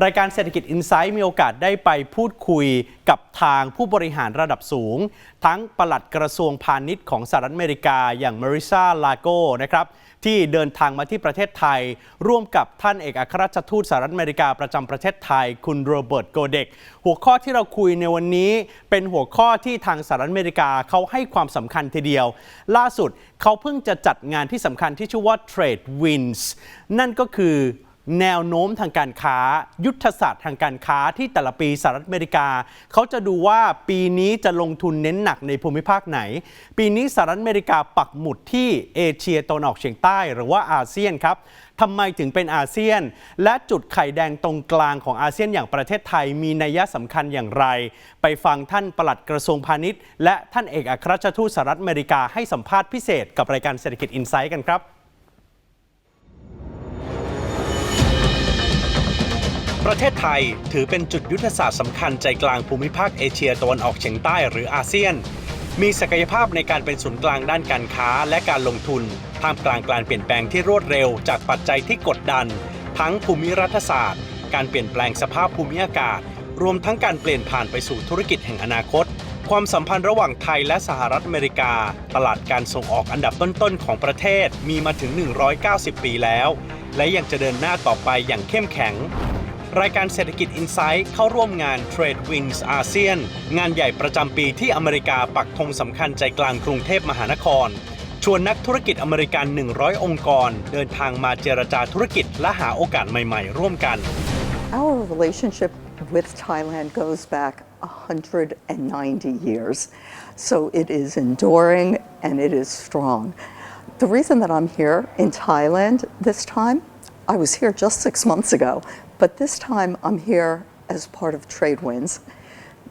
รายการเศรษฐกิจ Insight มีโอกาสได้ไปพูดคุยกับทางผู้บริหารระดับสูงทั้งปลัดกระทรวงพาณิชย์ของสหรัฐอเมริกาอย่างมาริซาลาโกนะครับที่เดินทางมาที่ประเทศไทยร่วมกับท่านเอกอัครราชทูตสหรัฐอเมริกาประจำประเทศไทยคุณโรเบิร์ตโกเดกหัวข้อที่เราคุยในวันนี้เป็นหัวข้อที่ทางสหรัฐอเมริกาเขาให้ความสำคัญทีเดียวล่าสุดเขาเพิ่งจะจัดงานที่สำคัญที่ชื่อว่า Trade Winds นั่นก็คือแนวโน้มทางการค้ายุทธศาสตร์ทางการค้าที่แต่ละปีสหรัฐอเมริกาเขาจะดูว่าปีนี้จะลงทุนเน้นหนักในภูมิภาคไหนปีนี้สหรัฐอเมริกาปักหมุดที่เอเชียตะวันออกเฉียงใต้หรือว่าอาเซียนครับทำไมถึงเป็นอาเซียนและจุดไข่แดงตรงกลางของอาเซียนอย่างประเทศไทยมีนัยสำคัญอย่างไรไปฟังท่านปลัดกระทรวงพาณิชย์และท่านเอกอัครราชทูตสหรัฐอเมริกาให้สัมภาษณ์พิเศษกับรายการเศรษฐกิจ Insight กันครับประเทศไทยถือเป็นจุดยุทธศาสตร์สำคัญใจกลางภูมิภาคเอเชียตะวันออกเฉียงใต้หรืออาเซียนมีศักยภาพในการเป็นศูนย์กลางด้านการค้าและการลงทุนท่ามกลางการเปลี่ยนแปลงที่รวดเร็วจากปัจจัยที่กดดันทั้งภูมิรัฐศาสตร์การเปลี่ยนแปลงสภาพภูมิอากาศรวมทั้งการเปลี่ยนผ่านไปสู่ธุรกิจแห่งอนาคตความสัมพันธ์ระหว่างไทยและสหรัฐอเมริกาตลาดการส่งออกอันดับต้นๆของประเทศมีมาถึง190ปีแล้วและยังจะเดินหน้าต่อไปอย่างเข้มแข็งรายการเศรษฐกิจ Insight เข้าร่วมงาน Trade Winds ASEAN งานใหญ่ประจำปีที่อเมริกาปักธงสำคัญใจกลางกรุงเทพมหานครชวนนักธุรกิจอเมริกัน100องค์กรเดินทางมาเจรจาธุรกิจและหาโอกาสใหม่ๆร่วมกัน Our relationship with Thailand goes back 190 years. So it is enduring and it is strong. The reason that I'm here in Thailand this time, I was here just 6 months ago, but this time I'm here as part of Trade Winds.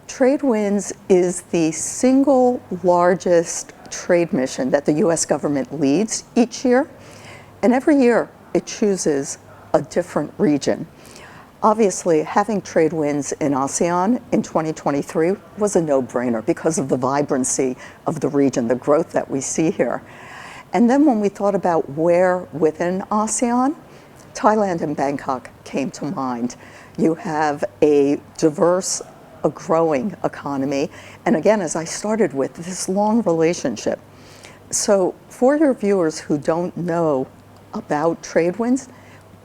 Trade Winds is the single largest trade mission that the U.S. government leads each year, and every year it chooses a different region. Obviously, having Trade Winds in ASEAN in 2023 was a no-brainer because of the vibrancy of the region, the growth that we see here. And then when we thought about where within ASEAN, Thailand and Bangkok came to mind. You have a diverse, a growing economy, and again, as I started with, this long relationship. So for your viewers who don't know about Trade Winds,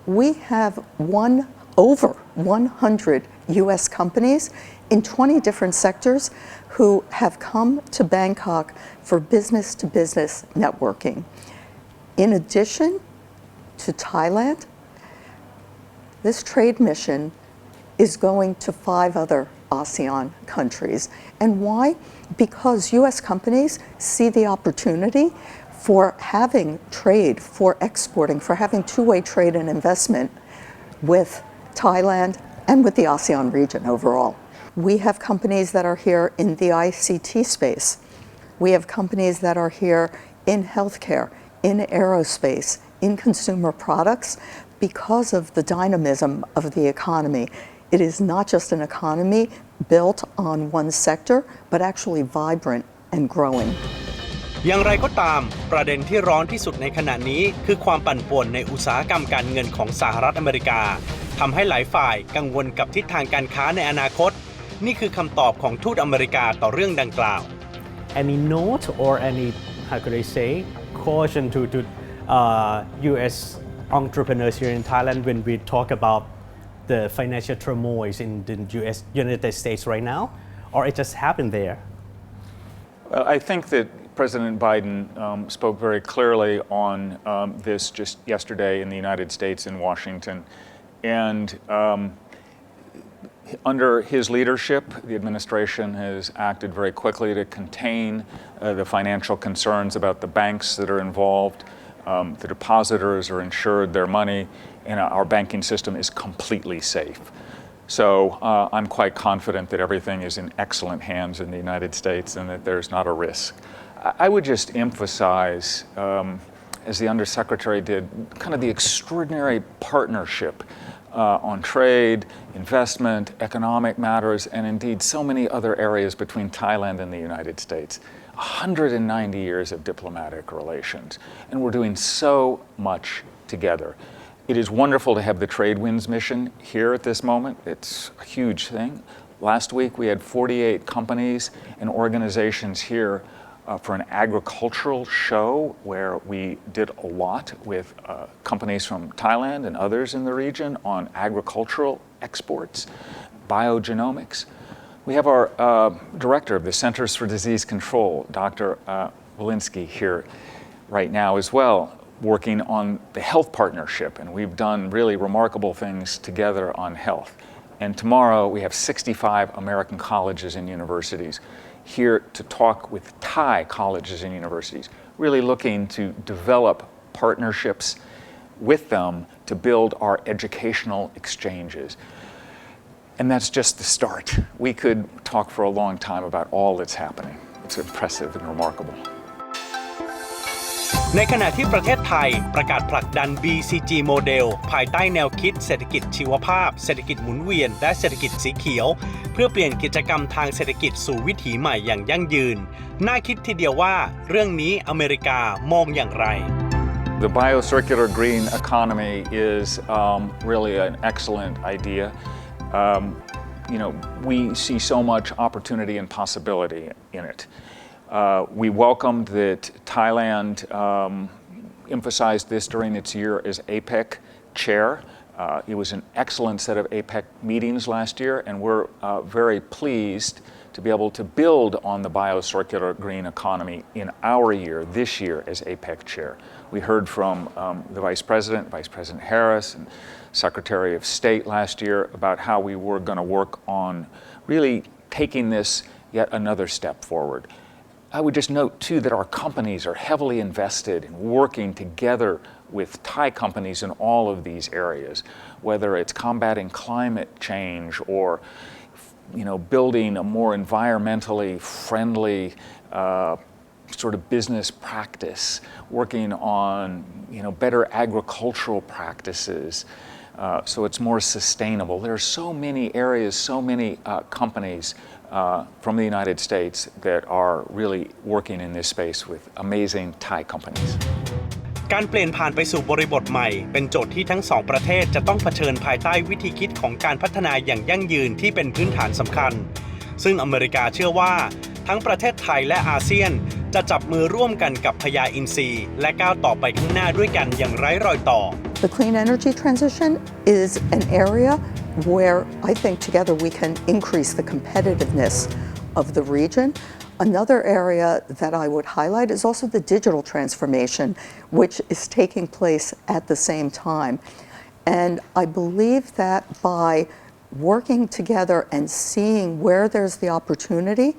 we have over 100 U.S. companies in 20 different sectors who have come to Bangkok for business-to-business networking. In addition to Thailand, this trade mission is going to 5 other ASEAN countries. And why? Because U.S. companies see the opportunity for having trade, for exporting, for having two-way trade and investment with Thailand and with the ASEAN region overall. We have companies that are here in the ICT space. We have companies that are here in healthcare, in aerospace, in consumer products because of the dynamism of the economy. It is not just an economy built on one sector, but actually vibrant and growing. อย่างไรก็ตามประเด็นที่ร้อนที่สุดในขณะนี้คือความปั่นป่วนในอุตสาหกรรมการเงินของสหรัฐอเมริกาทำให้หลายฝ่ายกังวลกับทิศทางการค้าในอนาคตนี่คือคำตอบของทูตอเมริกาต่อเรื่องดังกล่าว Any note or any how could I say caution to U.S. entrepreneurs here in Thailand when we talk about the financial turmoil in the United States right now, or it just happened there? Well, I think that President Biden spoke very clearly on this just yesterday in the United States in Washington, and under his leadership, the administration has acted very quickly to contain the financial concerns about the banks that are involved. The depositors are insured their money, and our banking system is completely safe. So I'm quite confident that everything is in excellent hands in the United States and that there's not a risk. I would just emphasize, as the Undersecretary did, kind of the extraordinary partnership on trade, investment, economic matters, and indeed so many other areas between Thailand and the United States. 190 years of diplomatic relations, and we're doing so much together. It is wonderful to have the Trade Winds mission here at this moment. It's a huge thing. Last week we had 48 companies and organizations here for an agricultural show where we did a lot with companies from Thailand and others in the region on agricultural exports, biogenomics. We have our director of the Centers for Disease Control, Dr. Walensky, here right now as well, working on the health partnership, and we've done really remarkable things together on health. And tomorrow we have 65 American colleges and universities here to talk with Thai colleges and universities, really looking to develop partnerships with them to build our educational exchanges. And that's just the start. We could talk for a long time about all that's happening. It's impressive and remarkable. ในขณะที่ประเทศไทยประกาศผลักดัน BCG โมเดลภายใต้แนวคิดเศรษฐกิจชีวภาพเศรษฐกิจหมุนเวียนและเศรษฐกิจสีเขียวเพื่อเปลี่ยนกิจกรรมทางเศรษฐกิจสู่วิถีใหม่อย่างยั่งยืนน่าคิดทีเดียวว่าเรื่องนี้อเมริกามองอย่างไร The biocircular green economy is really an excellent idea. We see so much opportunity and possibility in it. We welcomed that Thailand emphasized this during its year as APEC chair. It was an excellent set of APEC meetings last year, and we're very pleased to be able to build on the biocircular green economy in our year, this year, as APEC chair. We heard from the Vice President Harris, and Secretary of State last year about how we were going to work on really taking this yet another step forward. I would just note, too, that our companies are heavily invested in working together with Thai companies in all of these areas, whether it's combating climate change or building a more environmentally friendly sort of business practice, working on better agricultural practices, so it's more sustainable. There are so many areas, so many companies from the United States that are really working in this space with amazing Thai companies. การเปลี่ยนผ่านไปสู่บริบทใหม่เป็นโจทย์ที่ทั้งสองประเทศจะต้องเผชิญภายใต้วิธีคิดของการพัฒนาอย่างยั่งยืนที่เป็นพื้นฐานสำคัญซึ่งอเมริกาเชื่อว่าทั้งประเทศไทยและอาเซียนจะจับมือร่วมกันกับพญาอินทรีและก้าวต่อไปข้างหน้าด้วยกันอย่างไร้รอยต่อ The clean energy transition is an area where I think together we can increase the competitiveness of the region. Another area that I would highlight is also the digital transformation, which is taking place at the same time. And I believe that by working together and seeing where there's the opportunity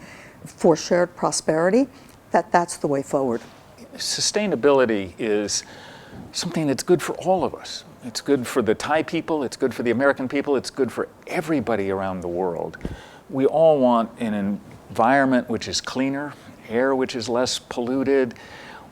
for shared prosperity, that's the way forward. Sustainability is something that's good for all of us. It's good for the Thai people, it's good for the American people, it's good for everybody around the world. We all want an environment which is cleaner, air which is less polluted.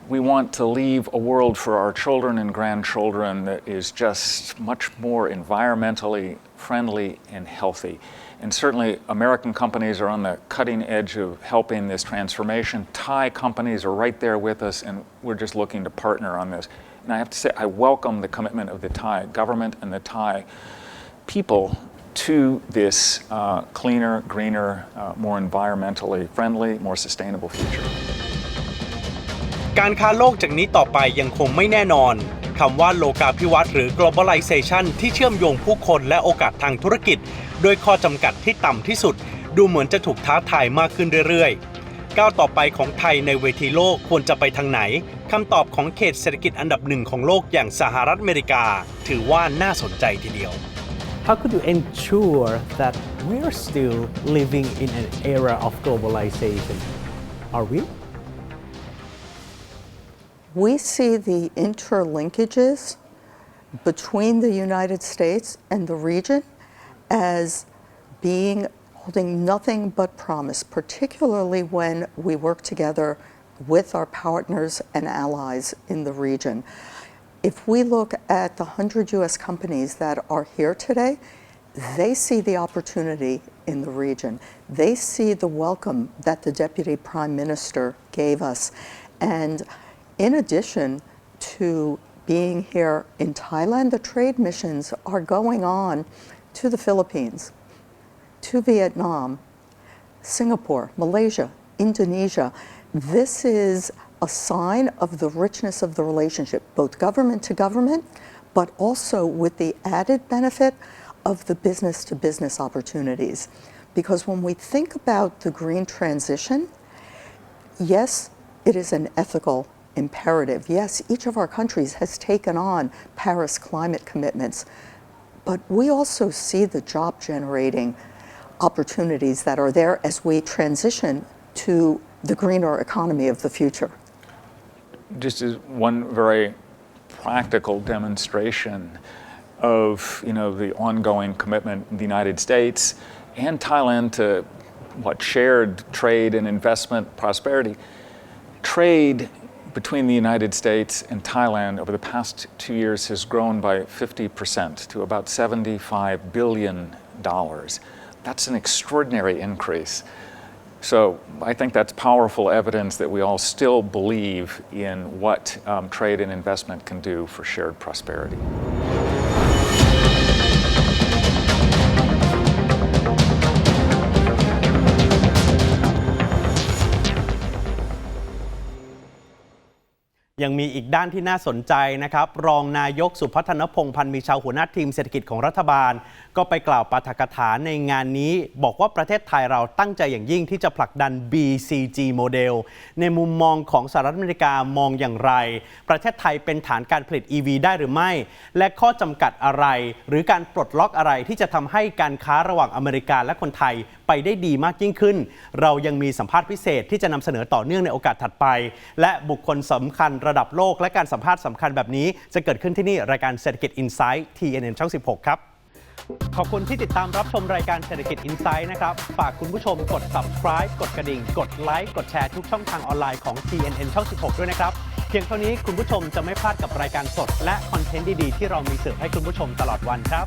We want to leave a world for our children and grandchildren that is just much more environmentally friendly and healthy. And certainly American companies are on the cutting edge of helping this transformation. Thai companies are right there with us, and we're just looking to partner on this. And I have to say, I welcome the commitment of the Thai government and the Thai people to this cleaner, greener, more environmentally friendly, more sustainable future. การค้าโลกจากนี้ต่อไปยังคงไม่แน่นอนคำว่าโลกาภิวัตน์หรือ globalization ที่เชื่อมโยงผู้คนและโอกาสทางธุรกิจโดยข้อจำกัดที่ต่ำที่สุดดูเหมือนจะถูกท้าทายมากขึ้นเรื่อยๆก้าวต่อไปของไทยในเวทีโลกควรจะไปทางไหนคำตอบของเขตเศรษฐกิจอันดับหนึ่งของโลกอย่างสหรัฐอเมริกาถือว่าน่าสนใจทีเดียว How could you ensure that we're still living in an era of globalization? Are we? We see the interlinkages between the United States and the region as holding nothing but promise, particularly when we work together with our partners and allies in the region. If we look at the 100 U.S. companies that are here today, they see the opportunity in the region. They see the welcome that the Deputy Prime Minister gave us. And in addition to being here in Thailand, the trade missions are going on to the Philippines, to Vietnam, Singapore, Malaysia, Indonesia. This is a sign of the richness of the relationship, both government to government, but also with the added benefit of the business to business opportunities. Because when we think about the green transition, yes, it is an ethical imperative. Yes, each of our countries has taken on Paris climate commitments, but we also see the job generating opportunities that are there as we transition to the greener economy of the future. Just as one very practical demonstration of the ongoing commitment in the United States and Thailand to shared trade and investment prosperity. Trade between the United States and Thailand over the past 2 years has grown by 50% to about $75 billion. That's an extraordinary increase. So I think that's powerful evidence that we all still believe in what trade and investment can do for shared prosperity. ยังมีอีกด้านที่น่าสนใจนะครับรองนายกสุพัฒนพงษ์พันธ์มีชาวหัวหน้าทีมเศรษฐกิจของรัฐบาลก็ไปกล่าวปาฐกถาในงานนี้บอกว่าประเทศไทยเราตั้งใจอย่างยิ่งที่จะผลักดัน BCG โมเดลในมุมมองของสหรัฐอเมริกามองอย่างไรประเทศไทยเป็นฐานการผลิต EV ได้หรือไม่และข้อจำกัดอะไรหรือการปลดล็อกอะไรที่จะทำให้การค้าระหว่างอเมริกาและคนไทยไปได้ดีมากยิ่งขึ้นเรายังมีสัมภาษณ์พิเศษที่จะนำเสนอต่อเนื่องในโอกาสถัดไปและบุคคลสำคัญระดับโลกและการสัมภาษณ์สำคัญแบบนี้จะเกิดขึ้นที่นี่รายการเศรษฐกิจ Insight TNN ช่อง 16 ครับขอบคุณที่ติดตามรับชมรายการเศรษฐกิจ Insight นะครับฝากคุณผู้ชมกด subscribe กดกระดิ่งกดไลค์กดแชร์ทุกช่องทางออนไลน์ของ TNN ช่อง 16 ด้วยนะครับเพียงเท่านี้คุณผู้ชมจะไม่พลาดกับรายการสดและคอนเทนต์ดีๆที่เรามีเสิร์ฟให้คุณผู้ชมตลอดวันครับ